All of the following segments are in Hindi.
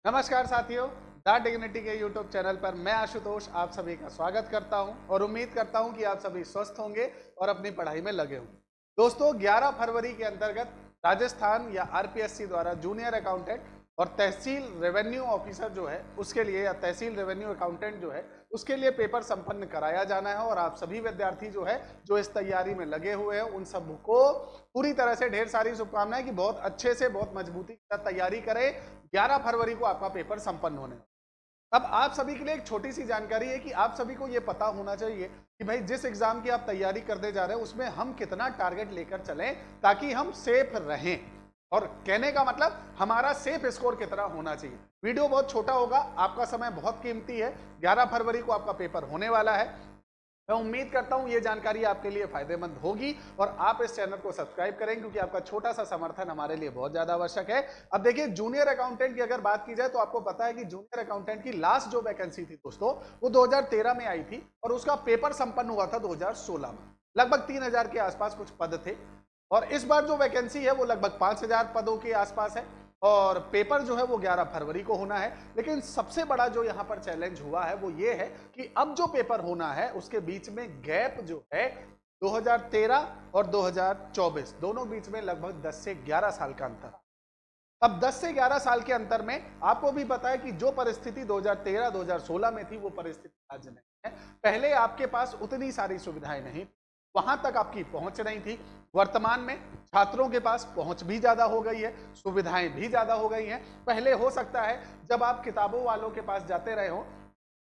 नमस्कार साथियों, द डिग्निटी के यूट्यूब चैनल पर मैं आशुतोष आप सभी का स्वागत करता हूं और उम्मीद करता हूं कि आप सभी स्वस्थ होंगे और अपनी पढ़ाई में लगे होंगे। दोस्तों, 11 फरवरी के अंतर्गत राजस्थान या आरपीएससी द्वारा जूनियर अकाउंटेंट और तहसील रेवेन्यू ऑफिसर जो है उसके लिए या तहसील रेवेन्यू अकाउंटेंट जो है उसके लिए पेपर संपन्न कराया जाना है। और आप सभी विद्यार्थी जो है जो इस तैयारी में लगे हुए हैं उन सबको पूरी तरह से ढेर सारी शुभकामनाएं कि बहुत अच्छे से बहुत मजबूती के साथ तैयारी करें। 11 फरवरी को आपका पेपर संपन्न होने। अब आप सभी के लिए एक छोटी सी जानकारी है कि आप सभी को यह पता होना चाहिए कि भाई जिस एग्जाम की आप तैयारी करने जा रहे हैं उसमें हम कितना टारगेट लेकर चलें ताकि हम सेफ रहें। और कहने का मतलब हमारा सेफ स्कोर कितना होना चाहिए। वीडियो बहुत छोटा होगा, आपका समय बहुत कीमती है। 11 फरवरी को आपका पेपर होने वाला है। मैं उम्मीद करता हूं ये जानकारी आपके लिए फायदेमंद होगी और आप इस चैनल को सब्सक्राइब करें क्योंकि आपका छोटा सा समर्थन हमारे लिए बहुत ज्यादा आवश्यक है। अब देखिए, जूनियर अकाउंटेंट की अगर बात की जाए तो आपको पता है कि जूनियर अकाउंटेंट की लास्ट जो वैकेंसी थी दोस्तों वो 2013 में आई थी और उसका पेपर संपन्न हुआ था 2016 में। लगभग 3000 के आसपास कुछ पद थे और इस बार जो वैकेंसी है वो लगभग 5000 पदों के आसपास है और पेपर जो है वो 11 फरवरी को होना है। लेकिन सबसे बड़ा जो यहां पर चैलेंज हुआ है वो ये है कि अब जो पेपर होना है उसके बीच में गैप जो है 2013 और 2024 दोनों बीच में लगभग 10 से 11 साल का अंतर। अब 10 से 11 साल के अंतर में आपको भी पता है कि जो परिस्थिति 2013-2016 में थी वो परिस्थिति आज नहीं है। पहले आपके पास उतनी सारी सुविधाएं नहीं, वहां तक आपकी पहुंच नहीं थी। वर्तमान में छात्रों के पास पहुंच भी ज्यादा हो गई है, सुविधाएं भी ज्यादा हो गई हैं। पहले हो सकता है जब आप किताबों वालों के पास जाते रहे हो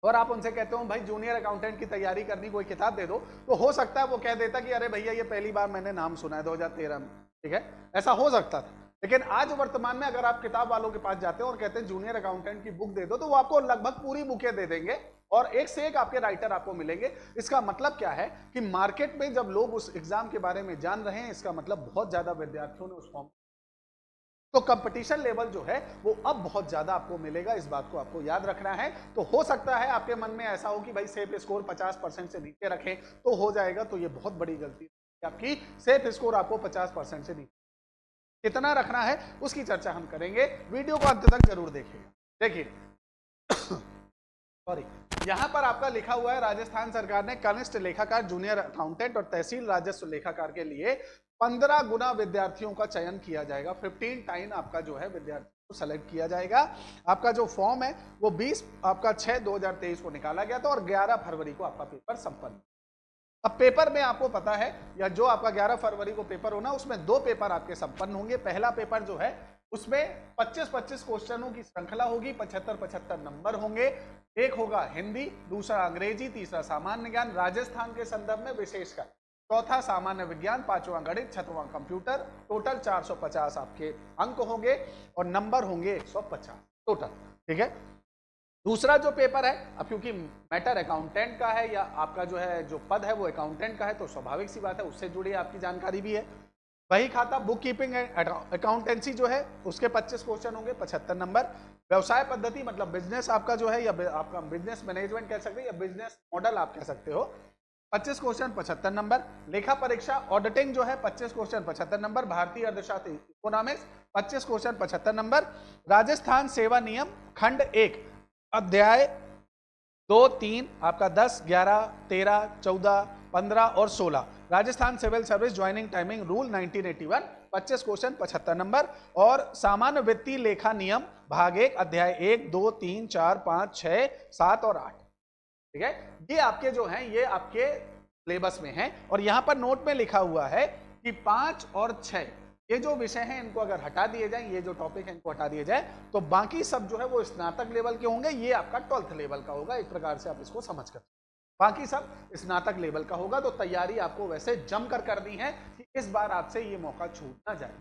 और आप उनसे कहते हो भाई जूनियर अकाउंटेंट की तैयारी करनी, कोई किताब दे दो, तो हो सकता है वो कह देता कि अरे भैया ये पहली बार मैंने नाम सुना है 2013 में, ठीक है, ऐसा हो सकता था। लेकिन आज वर्तमान में अगर आप किताब वालों के पास जाते हो और कहते हैं जूनियर अकाउंटेंट की बुक दे दो तो वो आपको लगभग पूरी बुकें दे देंगे और एक से एक आपके राइटर आपको मिलेंगे। इसका मतलब क्या है कि मार्केट में जब लोग उस एग्जाम के बारे में जान रहे हैं इसका मतलब बहुत ज्यादा विद्यार्थियों ने उस फॉर्म, तो कंपटीशन लेवल जो है वो अब बहुत ज्यादा आपको मिलेगा। इस बात को आपको याद रखना है। तो हो सकता है आपके मन में ऐसा हो कि भाई सेफ स्कोर 50% से नीचे रखें तो हो जाएगा, तो ये बहुत बड़ी गलती है आपकी। सेफ स्कोर आपको 50% से नीचे कितना रखना है उसकी चर्चा हम करेंगे, वीडियो को अंत तक जरूर देखिएगा। देखिए सॉरी, यहां पर आपका लिखा हुआ है राजस्थान सरकार ने कनिष्ठ लेखाकार, जूनियर अकाउंटेंट और तहसील राजस्व लेखाकार के लिए 15 गुना विद्यार्थियों का चयन किया जाएगा। 15 टाइम आपका जो है विद्यार्थियों को सेलेक्ट किया जाएगा। आपका जो फॉर्म है वो 20/6/2023 को निकाला गया था और 11 फरवरी को आपका पेपर संपन्न। अब पेपर में आपको पता है या जो आपका 11 फरवरी को पेपर होना उसमें दो पेपर आपके संपन्न होंगे। पहला पेपर जो है उसमें 25-25 क्वेश्चनों की श्रृंखला होगी, 75-75 नंबर होंगे। एक होगा हिंदी, दूसरा अंग्रेजी, तीसरा सामान्य ज्ञान राजस्थान के संदर्भ में विशेषकर, चौथा सामान्य विज्ञान, पांचवां गणित, छठवां कंप्यूटर। टोटल 450 आपके अंक होंगे और नंबर होंगे 150 टोटल, ठीक है। दूसरा जो पेपर है, अब क्योंकि मैटर अकाउंटेंट का है या आपका जो है जो पद है वो अकाउंटेंट का है तो स्वाभाविक सी बात है उससे जुड़ी आपकी जानकारी भी है। वही खाता, बुक कीपिंग अकाउंटेंसी जो है उसके 25 क्वेश्चन होंगे, 75 नंबर। व्यवसाय पद्धति मतलब बिजनेस आपका जो है या आपका बिजनेस मैनेजमेंट कह सकते हैं या बिजनेस मॉडल आप कह सकते हो, 25 क्वेश्चन 75 नंबर। लेखा परीक्षा ऑडिटिंग जो है 25 क्वेश्चन 75 नंबर। भारतीय अर्थशास्त्र इकोनॉमिक्स 25 क्वेश्चन 75 नंबर। राजस्थान सेवा नियम खंड 1 अध्याय 2, 3 आपका 10, 11, 13, 14, 15 और 16 Rajasthan civil service joining timing rule 1981 25 question 75 number. और सामान्य वित्तीय लेखा नियम भाग 1 अध्याय 1, 2, 3, 4, 5, 6, 7 और 8, ठीक है। ये आपके जो हैं ये आपके सिलेबस में हैं और यहां पर नोट में लिखा हुआ है कि 5 और 6 ये जो विषय हैं इनको अगर हटा दिए जाए, ये जो टॉपिक है इनको हटा दिए जाए तो बाकी सब जो है वो स्नातक लेवल के होंगे। ये आपका 12th लेवल का होगा, एक प्रकार से आप इसको समझ कर, बाकी सब स्नातक लेवल का होगा। तो तैयारी आपको वैसे जमकर करनी है कि इस बार आपसे ये मौका छूट ना जाए।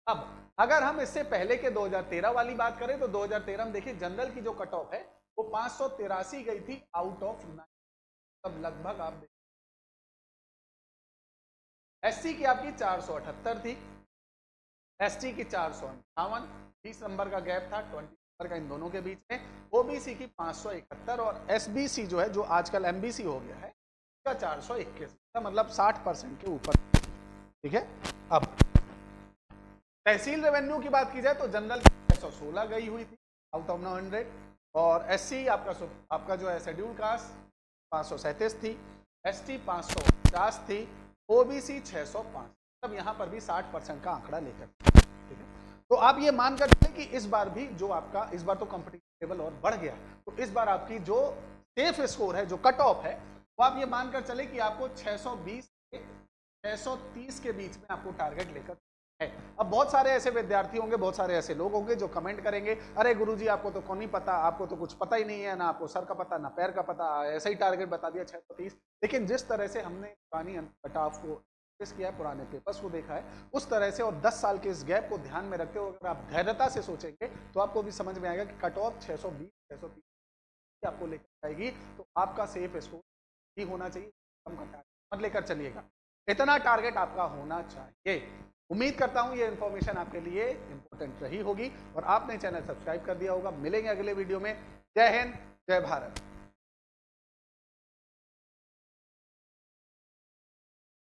अब अगर हम इससे पहले के 2013 वाली बात करें तो 2013 में देखिए जनरल की जो कट ऑफ है वो 583 गई थी आउट ऑफ 9। तब लगभग आप एससी की आपकी 478 थी, एसटी की 458, 20 नंबर का गैप था 20 नंबर का इन दोनों के बीच में। ओबीसी की 571 और एसबीसी जो है जो आजकल एमबीसी हो गया है उसका 421, मतलब 60% के ऊपर, ठीक है। अब तहसील रेवेन्यू की बात की जाए तो जनरल 616 गई हुई थी, आउट ऑफ 900। और SC आपका जो है शेड्यूल कास्ट 537 थी, ST 550 थी, OBC 605। तब यहाँ पर भी 60% का आंकड़ा लेकर, ठीक है। तो आप ये मानकर चलें कि इस बार भी जो आपका, इस बार तो कंपटीशन लेवल और बढ़ गया, तो इस बार आपकी जो सेफ स्कोर है, जो कट ऑफ है, वो आप ये मानकर चले कि आपको 620 से 630 के बीच में आपको टारगेट लेकर है। अब बहुत सारे ऐसे विद्यार्थी होंगे, बहुत सारे ऐसे लोग होंगे जो कमेंट करेंगे, अरे गुरुजी आपको तो कौन नहीं पता, आपको तो कुछ पता ही नहीं है, ना आपको सर का पता ना पैर का पता, ऐसा ही टारगेट बता दिया 630। लेकिन जिस तरह से हमने पुरानी कट ऑफ को किया, पुराने पेपर्स को देखा है, उस तरह से और 10 साल के इस गैप को ध्यान में रखते हुए अगर आप धैर्यता से सोचेंगे तो आपको भी समझ में आएगा कि कट ऑफ 620 630 आपको लेकर आएगी, तो आपका सेफ स्कोर ही होना चाहिए, कम का टारगेट मत लेकर चलिएगा, इतना टारगेट आपका होना चाहिए। उम्मीद करता हूं ये इन्फॉर्मेशन आपके लिए इंपॉर्टेंट रही होगी और आपने चैनल सब्सक्राइब कर दिया होगा। मिलेंगे अगले वीडियो में। जय हिंद, जय भारत।